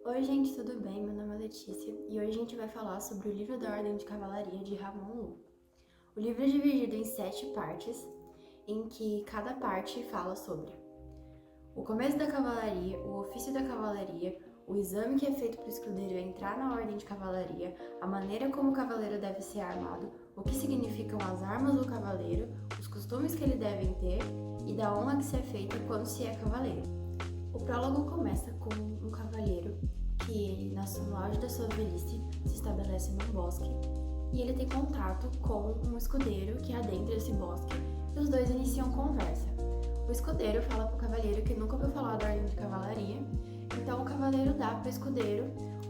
Oi, gente, tudo bem? Meu nome é Letícia e hoje a gente vai falar sobre o livro da Ordem de Cavalaria de Ramon Lu. O livro é dividido em 7 partes, em que cada parte fala sobre o começo da cavalaria, o ofício da cavalaria, o exame que é feito para o escudeiro entrar na Ordem de Cavalaria, a maneira como o cavaleiro deve ser armado, o que significam as armas do cavaleiro, os costumes que ele deve ter e da honra que se é feita quando se é cavaleiro. O prólogo começa com um cavalheiro que, no auge da sua velhice, se estabelece num bosque e ele tem contato com um escudeiro que adentra esse bosque e os dois iniciam conversa. O escudeiro fala para o cavalheiro que nunca ouviu falar da ordem de cavalaria, então o cavaleiro dá para o escudeiro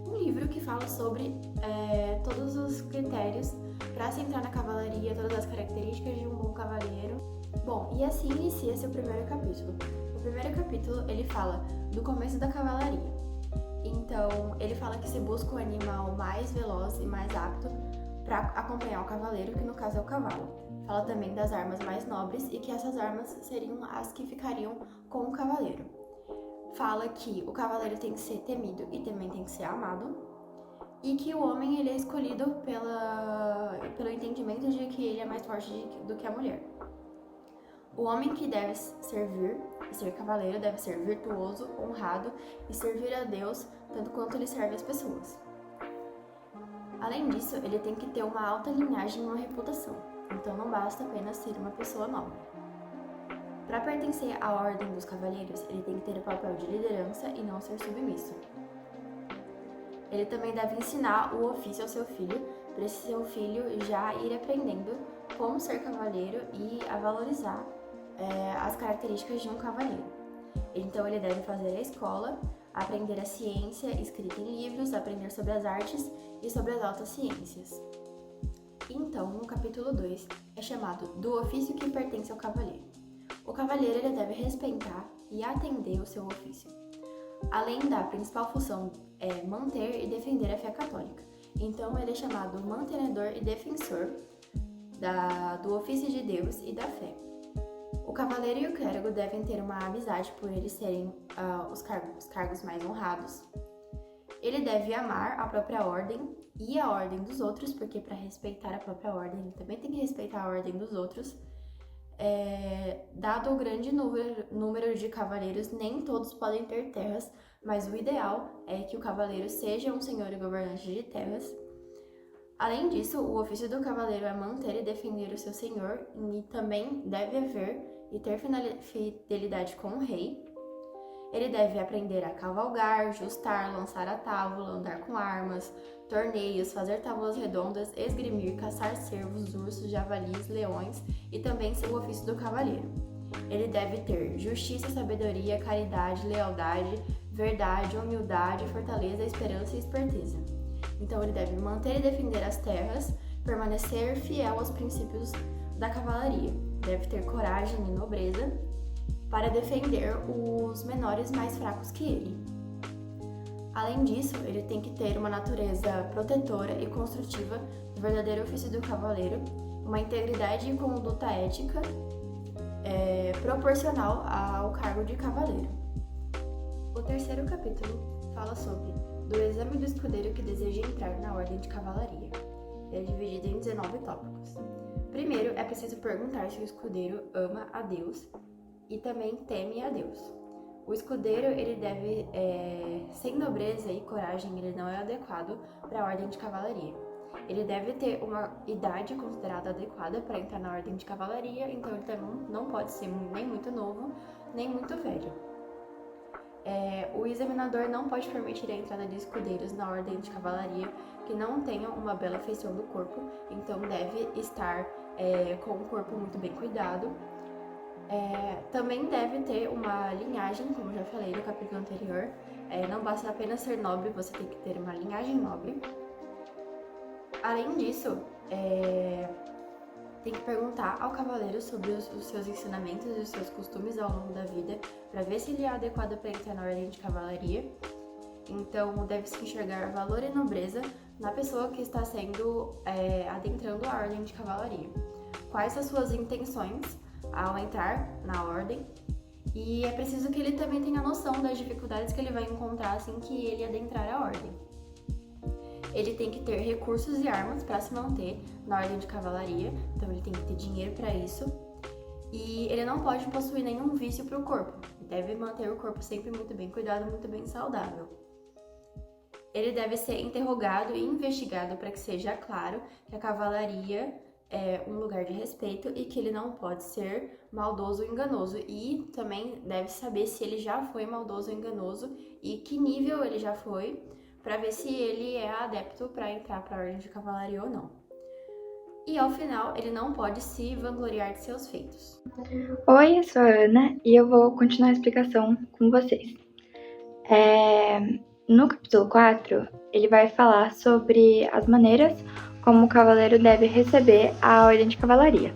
um livro que fala sobre todos os critérios para se entrar na cavalaria, todas as características de um bom cavaleiro. Bom, e assim inicia-se o primeiro capítulo. O primeiro capítulo ele fala do começo da cavalaria. Então, ele fala que se busca o animal mais veloz e mais apto para acompanhar o cavaleiro, que no caso é o cavalo. Fala também das armas mais nobres e que essas armas seriam as que ficariam com o cavaleiro. Fala que o cavaleiro tem que ser temido e também tem que ser amado, e que o homem ele é escolhido pelo entendimento de que ele é mais forte do que a mulher. O homem que deve servir e ser cavaleiro deve ser virtuoso, honrado e servir a Deus tanto quanto ele serve as pessoas. Além disso, ele tem que ter uma alta linhagem e uma reputação, então não basta apenas ser uma pessoa nobre. Para pertencer à Ordem dos Cavaleiros, ele tem que ter o papel de liderança e não ser submisso. Ele também deve ensinar o ofício ao seu filho, para esse seu filho já ir aprendendo como ser cavaleiro e a valorizar as características de um cavaleiro. Então ele deve fazer a escola, aprender a ciência escrita em livros, aprender sobre as artes e sobre as altas ciências. Então, no capítulo 2, é chamado do ofício que pertence ao cavaleiro. O cavaleiro ele deve respeitar e atender o seu ofício. Além da principal função é manter e defender a fé católica. Então ele é chamado mantenedor e defensor do ofício de Deus e da fé. O cavaleiro e o clérigo devem ter uma amizade por eles serem os cargos mais honrados. Ele deve amar a própria ordem e a ordem dos outros, porque para respeitar a própria ordem, ele também tem que respeitar a ordem dos outros. Dado o grande número de cavaleiros, nem todos podem ter terras, mas o ideal é que o cavaleiro seja um senhor e governante de terras. Além disso, o ofício do cavaleiro é manter e defender o seu senhor e também deve haver e ter fidelidade com o rei. Ele deve aprender a cavalgar, justar, lançar a tábua, andar com armas, torneios, fazer tábuas redondas, esgrimir, caçar cervos, ursos, javalis, leões e também seu ofício do cavaleiro. Ele deve ter justiça, sabedoria, caridade, lealdade, verdade, humildade, fortaleza, esperança e esperteza. Então ele deve manter e defender as terras, permanecer fiel aos princípios da cavalaria. Deve ter coragem e nobreza para defender os menores mais fracos que ele. Além disso, ele tem que ter uma natureza protetora e construtiva do verdadeiro ofício do cavaleiro, uma integridade e conduta ética proporcional ao cargo de cavaleiro. O terceiro capítulo fala sobre do exame do escudeiro que deseja entrar na ordem de cavalaria. Ele é dividido em 19 tópicos. Primeiro, é preciso perguntar se o escudeiro ama a Deus e também teme a Deus. O escudeiro, ele deve, sem nobreza e coragem, ele não é adequado para a ordem de cavalaria. Ele deve ter uma idade considerada adequada para entrar na ordem de cavalaria, então ele também não pode ser nem muito novo, nem muito velho. O examinador não pode permitir a entrada de escudeiros na ordem de cavalaria que não tenham uma bela feição do corpo, então deve estar com o corpo muito bem cuidado. Também deve ter uma linhagem, como já falei no capítulo anterior. Não basta apenas ser nobre, você tem que ter uma linhagem nobre. Além disso, tem que perguntar ao cavaleiro sobre os seus ensinamentos e os seus costumes ao longo da vida, para ver se ele é adequado para entrar na ordem de cavalaria. Então, deve-se enxergar valor e nobreza na pessoa que está adentrando a ordem de cavalaria. Quais as suas intenções ao entrar na ordem E é preciso que ele também tenha noção das dificuldades que ele vai encontrar assim que ele adentrar a ordem. Ele tem que ter recursos e armas para se manter na ordem de cavalaria, então ele tem que ter dinheiro para isso. E ele não pode possuir nenhum vício para o corpo, deve manter o corpo sempre muito bem cuidado, muito bem saudável. Ele deve ser interrogado e investigado para que seja claro que a cavalaria é um lugar de respeito e que ele não pode ser maldoso ou enganoso. E também deve saber se ele já foi maldoso ou enganoso e que nível ele já foi, para ver se ele é adepto para entrar para a ordem de cavalaria ou não. E ao final, ele não pode se vangloriar de seus feitos. Oi, eu sou a Ana e eu vou continuar a explicação com vocês. No capítulo 4, ele vai falar sobre as maneiras como o cavaleiro deve receber a ordem de cavalaria.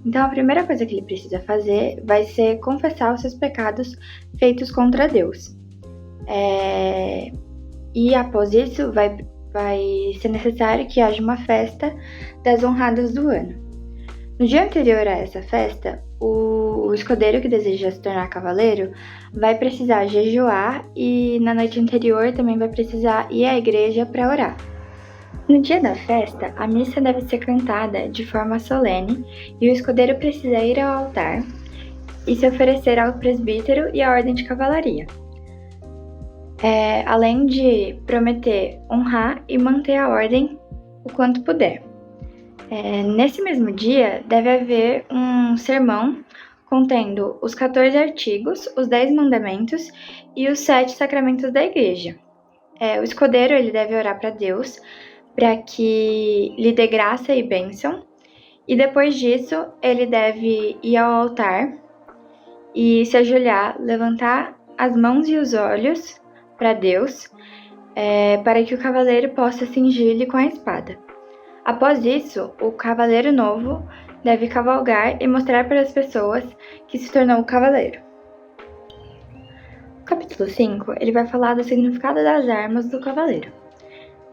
Então, a primeira coisa que ele precisa fazer vai ser confessar os seus pecados feitos contra Deus. E após isso, vai ser necessário que haja uma festa das honradas do ano. No dia anterior a essa festa, o escudeiro que deseja se tornar cavaleiro vai precisar jejuar e na noite anterior também vai precisar ir à igreja para orar. No dia da festa, a missa deve ser cantada de forma solene e o escudeiro precisa ir ao altar e se oferecer ao presbítero e à ordem de cavalaria. Além de prometer honrar e manter a ordem o quanto puder. Nesse mesmo dia, deve haver um sermão contendo os 14 artigos, os 10 mandamentos e os 7 sacramentos da igreja. O escudeiro ele deve orar para Deus para que lhe dê graça e bênção, e depois disso ele deve ir ao altar e se ajoelhar, levantar as mãos e os olhos para Deus, para que o cavaleiro possa cingir-lhe com a espada. Após isso, o cavaleiro novo deve cavalgar e mostrar para as pessoas que se tornou cavaleiro. O capítulo 5, ele vai falar do significado das armas do cavaleiro.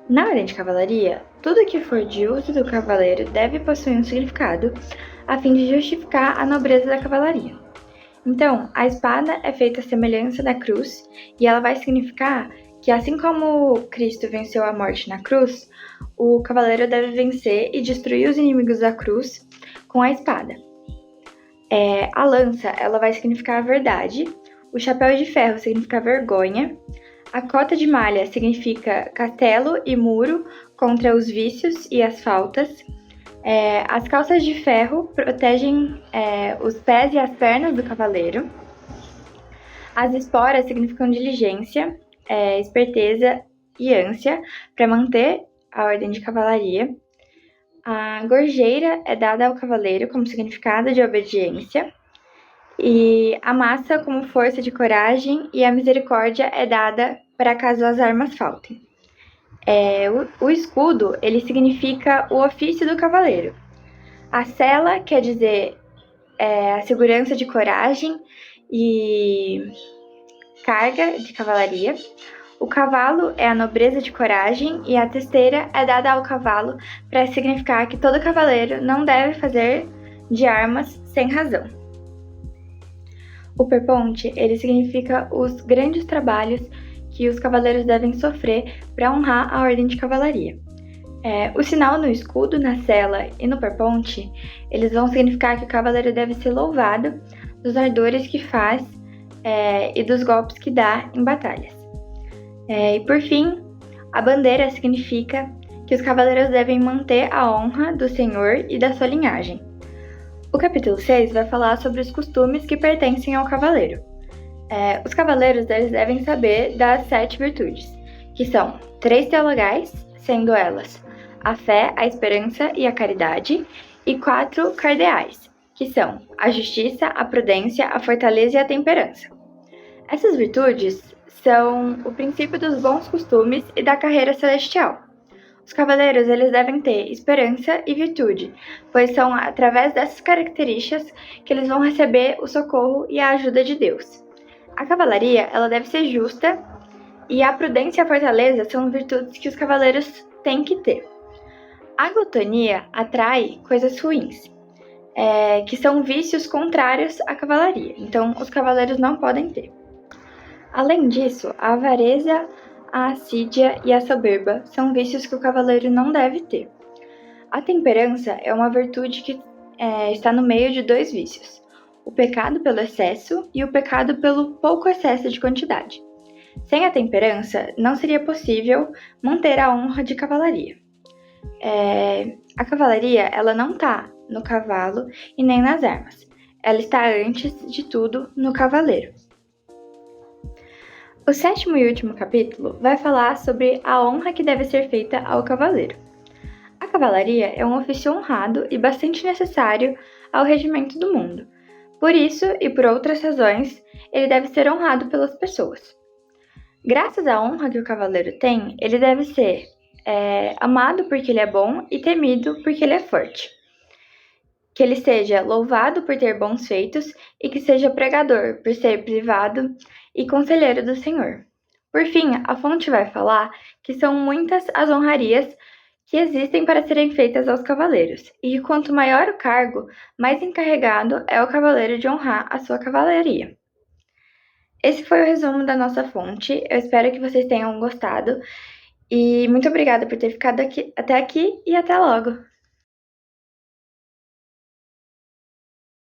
Na ordem de cavalaria, tudo que for de uso do cavaleiro deve possuir um significado a fim de justificar a nobreza da cavalaria. Então, a espada é feita à semelhança da cruz e ela vai significar que, assim como Cristo venceu a morte na cruz, o cavaleiro deve vencer e destruir os inimigos da cruz com a espada. A lança ela vai significar a verdade, o chapéu de ferro significa vergonha, a cota de malha significa castelo e muro contra os vícios e as faltas. As calças de ferro protegem os pés e as pernas do cavaleiro. As esporas significam diligência, esperteza e ânsia para manter a ordem de cavalaria. A gorjeira é dada ao cavaleiro como significado de obediência. E a massa como força de coragem e a misericórdia é dada para caso as armas faltem. O escudo, ele significa o ofício do cavaleiro. A sela quer dizer a segurança de coragem e carga de cavalaria. O cavalo é a nobreza de coragem e a testeira é dada ao cavalo para significar que todo cavaleiro não deve fazer de armas sem razão. O perponte, ele significa os grandes trabalhos que os cavaleiros devem sofrer para honrar a ordem de cavalaria. O sinal no escudo, na sela e no perponte, eles vão significar que o cavaleiro deve ser louvado dos ardores que faz e dos golpes que dá em batalhas. E por fim, a bandeira significa que os cavaleiros devem manter a honra do Senhor e da sua linhagem. O capítulo 6 vai falar sobre os costumes que pertencem ao cavaleiro. Os cavaleiros eles devem saber das 7 virtudes, que são 3 teologais, sendo elas a fé, a esperança e a caridade, e 4 cardeais, que são a justiça, a prudência, a fortaleza e a temperança. Essas virtudes são o princípio dos bons costumes e da carreira celestial. Os cavaleiros eles devem ter esperança e virtude, pois são através dessas características que eles vão receber o socorro e a ajuda de Deus. A cavalaria ela deve ser justa e a prudência e a fortaleza são virtudes que os cavaleiros têm que ter. A glutonia atrai coisas ruins. que são vícios contrários à cavalaria. Então, os cavaleiros não podem ter. Além disso, a avareza, a assídia e a soberba são vícios que o cavaleiro não deve ter. A temperança é uma virtude que está no meio de dois vícios: o pecado pelo excesso e o pecado pelo pouco excesso de quantidade. Sem a temperança, não seria possível manter a honra de cavalaria. A cavalaria, ela não está no cavalo e nem nas armas. Ela está, antes de tudo, no cavaleiro. O sétimo e último capítulo vai falar sobre a honra que deve ser feita ao cavaleiro. A cavalaria é um ofício honrado e bastante necessário ao regimento do mundo. Por isso e por outras razões, ele deve ser honrado pelas pessoas. Graças à honra que o cavaleiro tem, ele deve ser amado porque ele é bom e temido porque ele é forte. Que ele seja louvado por ter bons feitos e que seja pregador por ser privado e conselheiro do Senhor. Por fim, a fonte vai falar que são muitas as honrarias que existem para serem feitas aos cavaleiros, e que quanto maior o cargo, mais encarregado é o cavaleiro de honrar a sua cavalaria. Esse foi o resumo da nossa fonte. Eu espero que vocês tenham gostado. E muito obrigada por ter ficado até aqui e até logo!